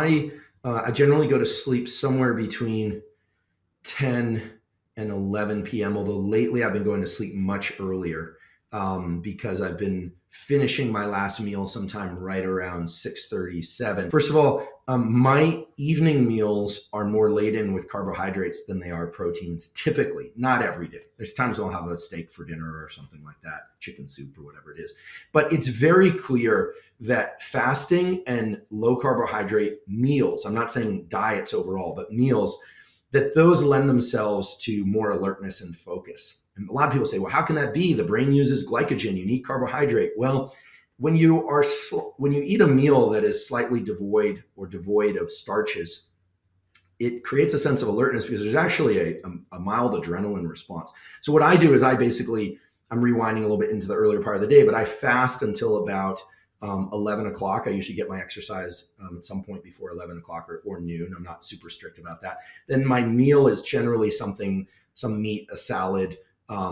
I generally go to sleep somewhere between 10 and 11 p.m. Although lately I've been going to sleep much earlier because I've been finishing my last meal sometime right around 6:37. First of all, my evening meals are more laden with carbohydrates than they are proteins, typically, not every day. There's times I'll have a steak for dinner or something like that, chicken soup or whatever it is. But it's very clear that fasting and low carbohydrate meals, I'm not saying diets overall, but meals, that those lend themselves to more alertness and focus. And a lot of people say, well, how can that be? The brain uses glycogen, you need carbohydrate. Well, when you eat a meal that is slightly devoid of starches, it creates a sense of alertness because there's actually a mild adrenaline response. So what I do is I'm rewinding a little bit into the earlier part of the day, but I fast until about 11 o'clock. I usually get my exercise at some point before 11 o'clock or noon. I'm not super strict about that. Then my meal is generally some meat, a salad,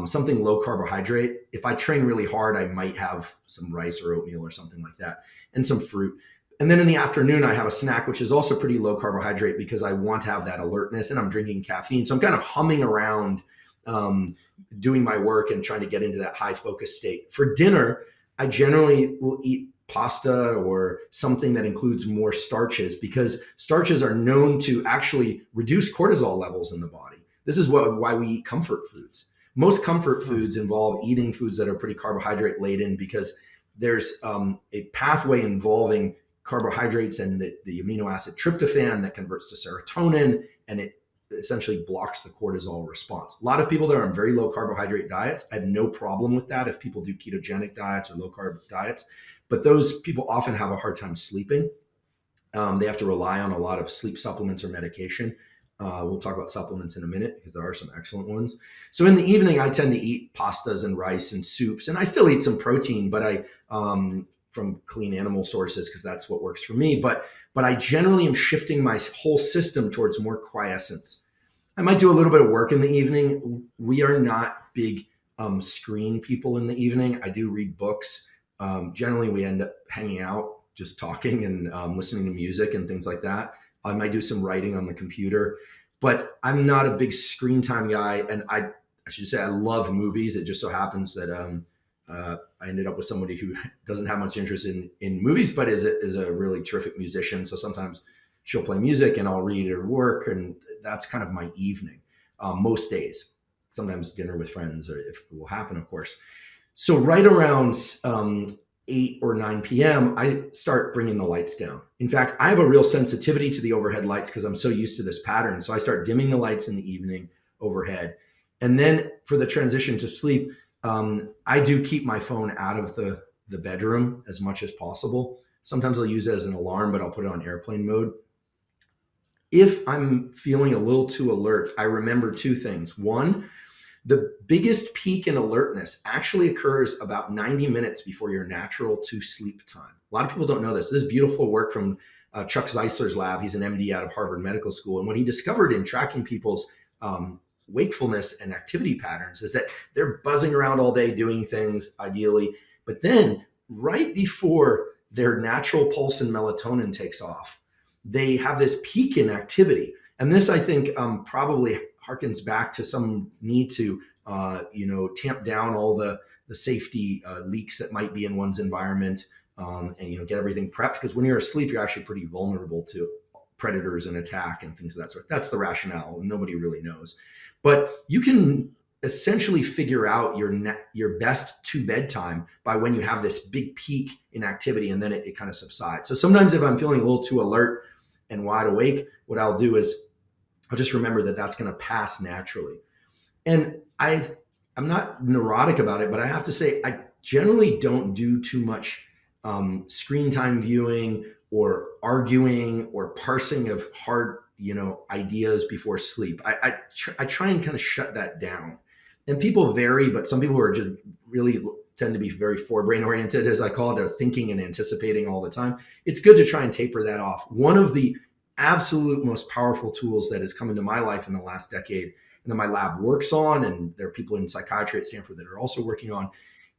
something low carbohydrate. If I train really hard, I might have some rice or oatmeal or something like that, and some fruit. And then in the afternoon, I have a snack, which is also pretty low carbohydrate because I want to have that alertness, and I'm drinking caffeine. So I'm kind of humming around, doing my work and trying to get into that high focus state. For dinner, I generally will eat pasta or something that includes more starches because starches are known to actually reduce cortisol levels in the body. This is why we eat comfort foods. Most comfort foods involve eating foods that are pretty carbohydrate laden because there's a pathway involving carbohydrates and the amino acid tryptophan that converts to serotonin, and it essentially blocks the cortisol response. A lot of people that are on very low carbohydrate diets, I have no problem with that if people do ketogenic diets or low carb diets, but those people often have a hard time sleeping. They have to rely on a lot of sleep supplements or medication. We'll talk about supplements in a minute because there are some excellent ones. So in the evening, I tend to eat pastas and rice and soups, and I still eat some protein, but from clean animal sources because that's what works for me. But I generally am shifting my whole system towards more quiescence. I might do a little bit of work in the evening. We are not big screen people in the evening. I do read books. Generally, we end up hanging out, just talking and listening to music and things like that. I might do some writing on the computer, but I'm not a big screen time guy. And I should say I love movies. It just so happens that I ended up with somebody who doesn't have much interest in movies, but is a really terrific musician. So sometimes she'll play music and I'll read or work, and that's kind of my evening most days. Sometimes dinner with friends, or if it will happen, of course. So right around 8 or 9 p.m., I start bringing the lights down. In fact, I have a real sensitivity to the overhead lights because I'm so used to this pattern. So I start dimming the lights in the evening overhead. And then for the transition to sleep, I do keep my phone out of the bedroom as much as possible. Sometimes I'll use it as an alarm, but I'll put it on airplane mode. If I'm feeling a little too alert, I remember two things. One, the biggest peak in alertness actually occurs about 90 minutes before your natural to sleep time. A lot of people don't know this. This is beautiful work from Chuck Zeisler's lab. He's an MD out of Harvard Medical School. And what he discovered in tracking people's wakefulness and activity patterns is that they're buzzing around all day doing things ideally, but then right before their natural pulse and melatonin takes off, they have this peak in activity. And this, I think, probably harkens back to some need to tamp down all the safety leaks that might be in one's environment, and get everything prepped, because when you're asleep you're actually pretty vulnerable to predators and attack and things of that sort. That's the rationale. Nobody really knows, but you can essentially figure out your best to bedtime by when you have this big peak in activity, and then it kind of subsides. So sometimes if I'm feeling a little too alert and wide awake, what I'll do is I'll just remember that that's going to pass naturally. And I'm not neurotic about it, but I have to say I generally don't do too much screen time viewing or arguing or parsing of hard ideas before sleep. I try and kind of shut that down. And people vary, but some people are just really tend to be very forebrain oriented, as I call it. They're thinking and anticipating all the time. It's good to try and taper that off. One of the absolute most powerful tools that has come into my life in the last decade, and that my lab works on, and there are people in psychiatry at Stanford that are also working on,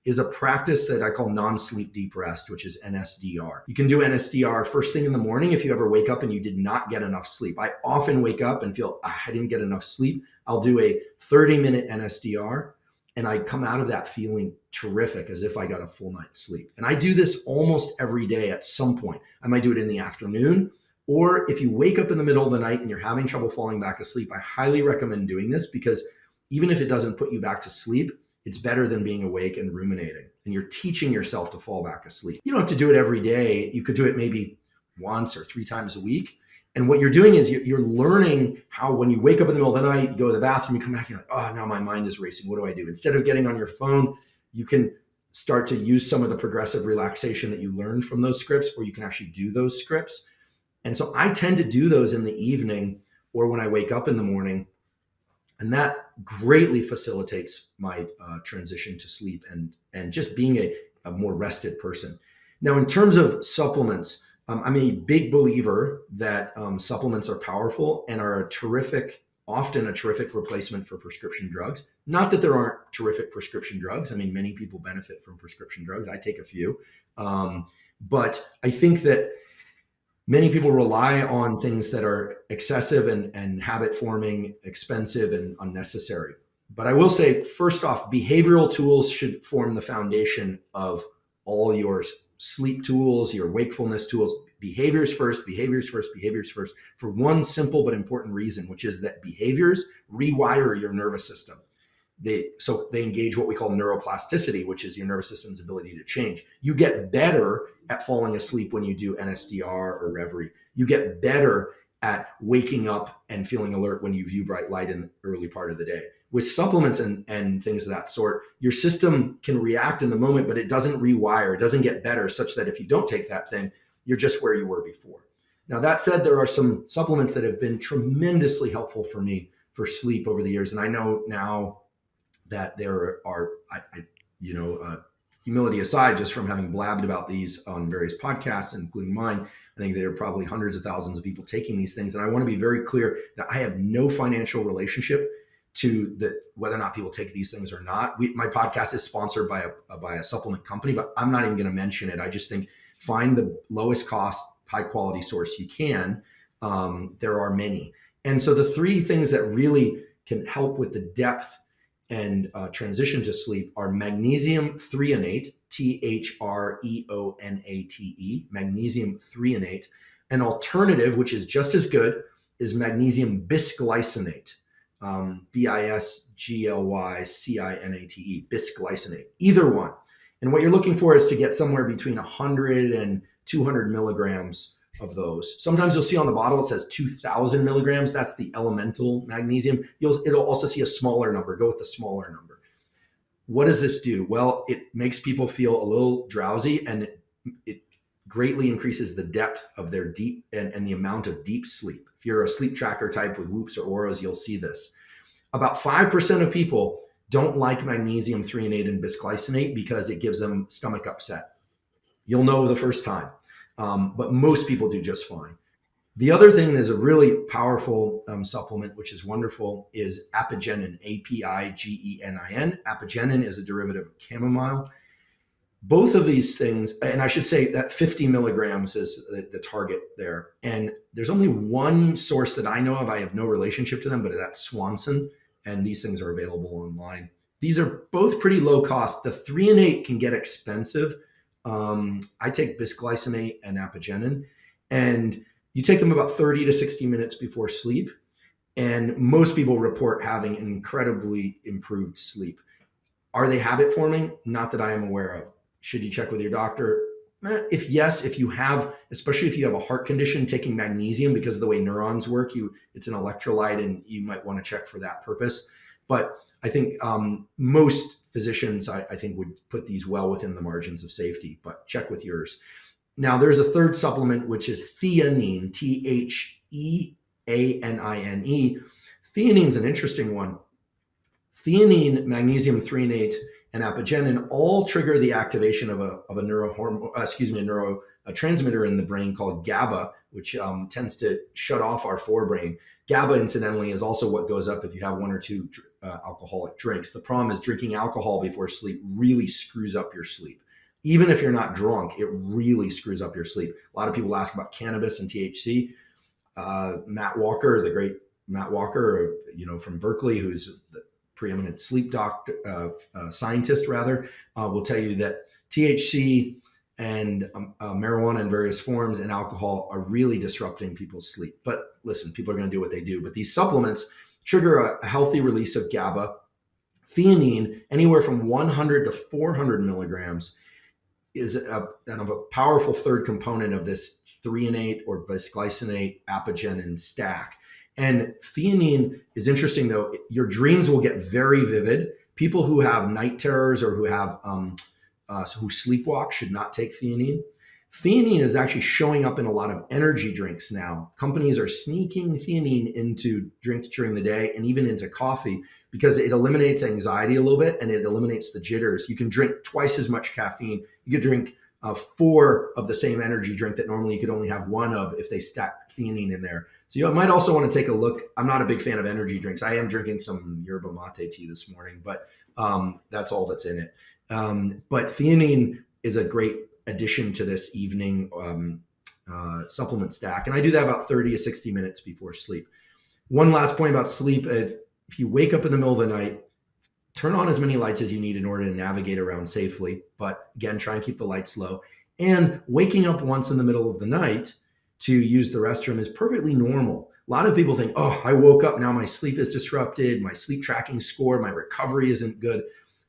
is a practice that I call non-sleep deep rest, which is NSDR. You can do NSDR first thing in the morning if you ever wake up and you did not get enough sleep. I often wake up and feel, I didn't get enough sleep. I'll do a 30-minute NSDR, and I come out of that feeling terrific, as if I got a full night's sleep. And I do this almost every day at some point. I might do it in the afternoon, or if you wake up in the middle of the night and you're having trouble falling back asleep, I highly recommend doing this, because even if it doesn't put you back to sleep, it's better than being awake and ruminating. And you're teaching yourself to fall back asleep. You don't have to do it every day. You could do it maybe once or 3 times a week. And what you're doing is you're learning how, when you wake up in the middle of the night, you go to the bathroom, you come back, you're like, oh, now my mind is racing. What do I do? Instead of getting on your phone, you can start to use some of the progressive relaxation that you learned from those scripts, or you can actually do those scripts. And so I tend to do those in the evening or when I wake up in the morning. And that greatly facilitates my transition to sleep and just being a more rested person. Now, in terms of supplements, I'm a big believer that supplements are powerful and are often a terrific replacement for prescription drugs. Not that there aren't terrific prescription drugs. I mean, many people benefit from prescription drugs. I take a few. But I think that many people rely on things that are excessive and habit forming, expensive and unnecessary. But I will say, first off, behavioral tools should form the foundation of all your sleep tools, your wakefulness tools. Behaviors first, behaviors first, behaviors first, for one simple but important reason, which is that behaviors rewire your nervous system. They engage what we call neuroplasticity, which is your nervous system's ability to change. You get better at falling asleep when you do NSDR or Reverie. You get better at waking up and feeling alert when you view bright light in the early part of the day. With supplements and things of that sort, your system can react in the moment, but it doesn't rewire. It doesn't get better, such that if you don't take that thing, you're just where you were before. Now, that said, there are some supplements that have been tremendously helpful for me for sleep over the years. And I know now that there are, humility aside, just from having blabbed about these on various podcasts, including mine, I think there are probably hundreds of thousands of people taking these things. And I want to be very clear that I have no financial relationship to whether or not people take these things or not. My podcast is sponsored by a supplement company, but I'm not even going to mention it. I just think find the lowest cost, high quality source you can. There are many. And so the 3 things that really can help with the depth and transition to sleep are magnesium threonate, THREONATE, magnesium threonate. An alternative, which is just as good, is magnesium bisglycinate, BISGLYCINATE, bisglycinate, either one. And what you're looking for is to get somewhere between 100 and 200 milligrams of those. Sometimes you'll see on the bottle it says 2,000 milligrams. That's the elemental magnesium. It'll also see a smaller number. Go with the smaller number. What does this do? Well, it makes people feel a little drowsy, and it greatly increases the depth of their deep and the amount of deep sleep. If you're a sleep tracker type with Whoops or Auras, you'll see this. About 5% of people don't like magnesium threonate and bisglycinate because it gives them stomach upset. You'll know the first time. But most people do just fine. The other thing that is a really powerful supplement, which is wonderful, is apigenin, APIGENIN. Apigenin is a derivative of chamomile. Both of these things, and I should say that 50 milligrams is the target there. And there's only one source that I know of. I have no relationship to them, but that's Swanson. And these things are available online. These are both pretty low cost. The threonate can get expensive. I take bisglycinate and apigenin, and you take them about 30 to 60 minutes before sleep. And most people report having an incredibly improved sleep. Are they habit forming? Not that I am aware of. Should you check with your doctor? If you have, especially if you have a heart condition, taking magnesium because of the way neurons work, it's an electrolyte, and you might want to check for that purpose. But I think most physicians, I think, would put these well within the margins of safety, but check with yours. Now, there's a third supplement, which is theanine, THEANINE. Theanine is an interesting one. Theanine, magnesium threonate, and apigenin all trigger the activation of a neurotransmitter a transmitter in the brain called GABA, which tends to shut off our forebrain. GABA, incidentally, is also what goes up if you have one or two alcoholic drinks. The problem is drinking alcohol before sleep really screws up your sleep. Even if you're not drunk, it really screws up your sleep. A lot of people ask about cannabis and THC. Matt Walker, the great Matt Walker, from Berkeley, who's the preeminent sleep doctor, scientist rather, will tell you that THC and marijuana in various forms and alcohol are really disrupting people's sleep. But listen, people are going to do what they do. But these supplements trigger a healthy release of GABA. Theanine, anywhere from 100 to 400 milligrams, is a powerful third component of this threonate or bisglycinate apigenin stack. And theanine is interesting, though. Your dreams will get very vivid. People who have night terrors or who have who sleepwalk should not take theanine. Theanine is actually showing up in a lot of energy drinks now. Companies are sneaking theanine into drinks during the day and even into coffee because it eliminates anxiety a little bit and it eliminates the jitters. You can drink twice as much caffeine. You could drink 4 of the same energy drink that normally you could only have 1 of if they stacked theanine in there. So you might also want to take a look. I'm not a big fan of energy drinks. I am drinking some yerba mate tea this morning, but that's all that's in it. But theanine is a great addition to this evening supplement stack. And I do that about 30 to 60 minutes before sleep. One last point about sleep. If you wake up in the middle of the night, turn on as many lights as you need in order to navigate around safely. But again, try and keep the lights low. And waking up once in the middle of the night to use the restroom is perfectly normal. A lot of people think, oh, I woke up, now my sleep is disrupted, my sleep tracking score, my recovery isn't good.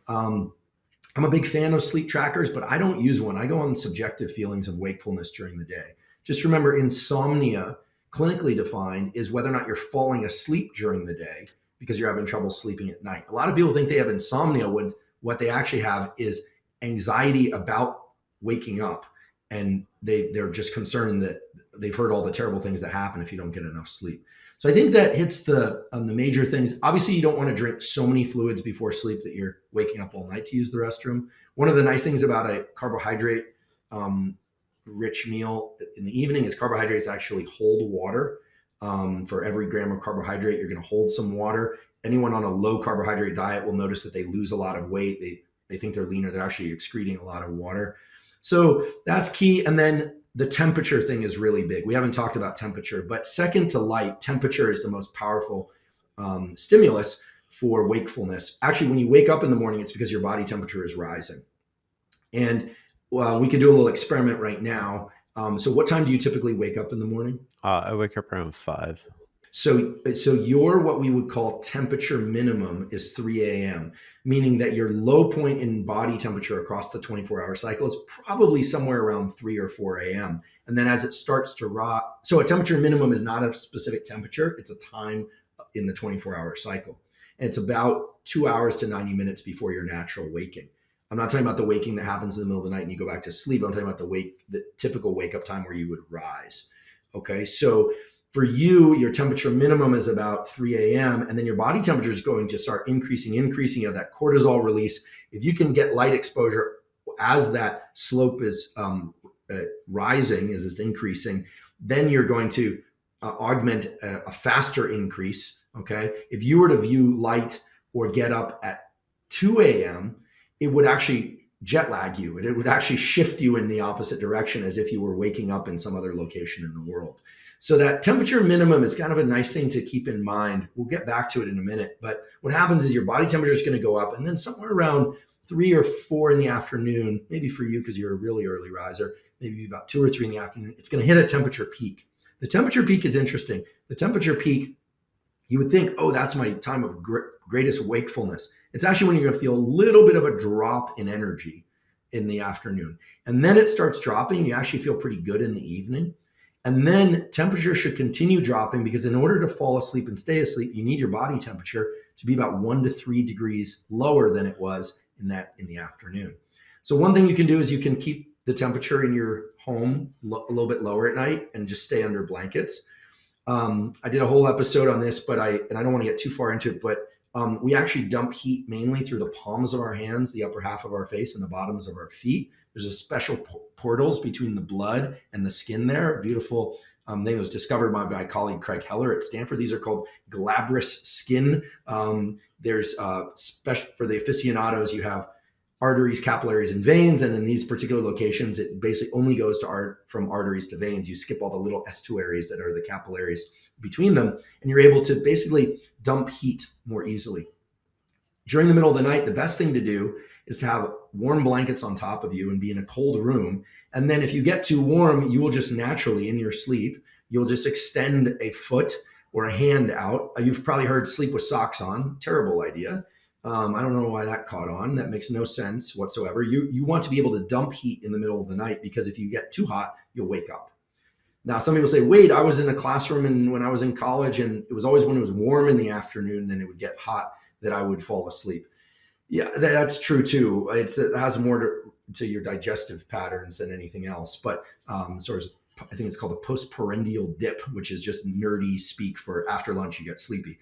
I'm a big fan of sleep trackers, but I don't use one. I go on subjective feelings of wakefulness during the day. Just remember, insomnia, clinically defined, is whether or not you're falling asleep during the day because you're having trouble sleeping at night. A lot of people think they have insomnia when what they actually have is anxiety about waking up. And they're just concerned that they've heard all the terrible things that happen if you don't get enough sleep. So I think that hits the major things. Obviously, you don't want to drink so many fluids before sleep that you're waking up all night to use the restroom. One of the nice things about a carbohydrate rich meal in the evening is carbohydrates actually hold water. For every gram of carbohydrate, you're going to hold some water. Anyone on a low carbohydrate diet will notice that they lose a lot of weight. They think they're leaner. They're actually excreting a lot of water. So that's key. And then the temperature thing is really big. We haven't talked about temperature, but second to light, temperature is the most powerful stimulus for wakefulness. Actually, when you wake up in the morning, it's because your body temperature is rising. And we can do a little experiment right now. So what time do you typically wake up in the morning? I wake up around 5. So your what we would call temperature minimum is 3 a.m., meaning that your low point in body temperature across the 24-hour cycle is probably somewhere around 3 or 4 a.m. And then as it starts to rise, so a temperature minimum is not a specific temperature, it's a time in the 24-hour cycle. And it's about 2 hours to 90 minutes before your natural waking. I'm not talking about the waking that happens in the middle of the night and you go back to sleep. I'm talking about the typical wake up time where you would rise. Okay, so for you, your temperature minimum is about 3 a.m. and then your body temperature is going to start increasing. You have that cortisol release. If you can get light exposure as that slope is rising, as it's increasing, then you're going to augment a faster increase. Okay, if you were to view light or get up at 2 a.m., it would actually jet lag you. It would actually shift you in the opposite direction as if you were waking up in some other location in the world. So that temperature minimum is kind of a nice thing to keep in mind. We'll get back to it in a minute. But what happens is your body temperature is going to go up, and then somewhere around 3 or 4 in the afternoon, maybe for you because you're a really early riser, maybe about 2 or 3 in the afternoon, it's going to hit a temperature peak. The temperature peak is interesting. The temperature peak, you would think, oh, that's my time of greatest wakefulness. It's actually when you're going to feel a little bit of a drop in energy in the afternoon. And then it starts dropping. You actually feel pretty good in the evening. And then temperature should continue dropping because in order to fall asleep and stay asleep, you need your body temperature to be about 1 to 3 degrees lower than it was in the afternoon. So one thing you can do is you can keep the temperature in your home a little bit lower at night and just stay under blankets. I did a whole episode on this, but I don't want to get too far into it, but we actually dump heat mainly through the palms of our hands, the upper half of our face, and the bottoms of our feet, There's a special portals between the blood and the skin there. Beautiful thing that was discovered by my colleague Craig Heller at Stanford. These are called glabrous skin. There's special for the aficionados. You have arteries, capillaries, and veins. And in these particular locations, it basically only goes to from arteries to veins. You skip all the little estuaries that are the capillaries between them, and you're able to basically dump heat more easily. During the middle of the night, the best thing to do is to have warm blankets on top of you and be in a cold room. And then if you get too warm, you will just naturally, in your sleep, you'll just extend a foot or a hand out. You've probably heard sleep with socks on. Terrible idea. I don't know why that caught on. That makes no sense whatsoever. You want to be able to dump heat in the middle of the night, because if you get too hot, you'll wake up. Now, some people say, wait, I was in a classroom and when I was in college, and it was always when it was warm in the afternoon, then it would get hot, that I would fall asleep. Yeah, that's true too. It has more to your digestive patterns than anything else. But sort of, I think it's called a postprandial dip, which is just nerdy speak for after lunch you get sleepy.